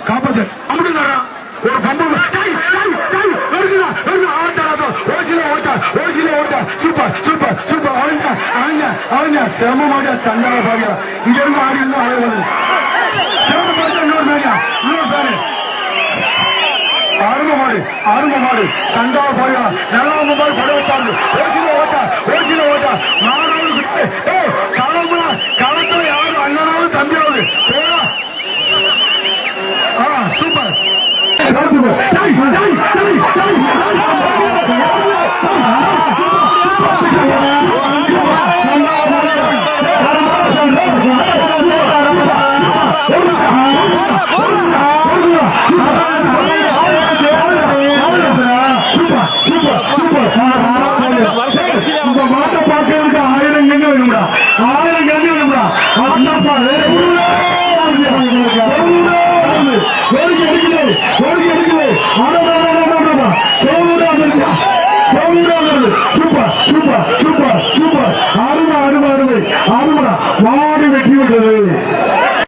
காப்பாத்து ஒரு pump super super super அவங்க சிரமமாக சண்டை பாருங்க இங்க இருந்து ஆடி இருந்தா அழகு அருமை மாடு சண்டா பாருங்க நல்லா மாதிரி பட வைப்பாரு ஓசில ஓட்டா மாறாவது களத்துல யாரும் அண்ணனாவது தம்பியாவது சூப்பர் மாட்டை பார்க்கறதுக்கு 1000 கண்ணு வேணும்டா 1000 கண்ணு வேணும்டா சூப்பர் சூப்பர் சூப்பர் சூப்பர் அருமை அருமை அருமை அருமை மாடு வெற்றி விட்டது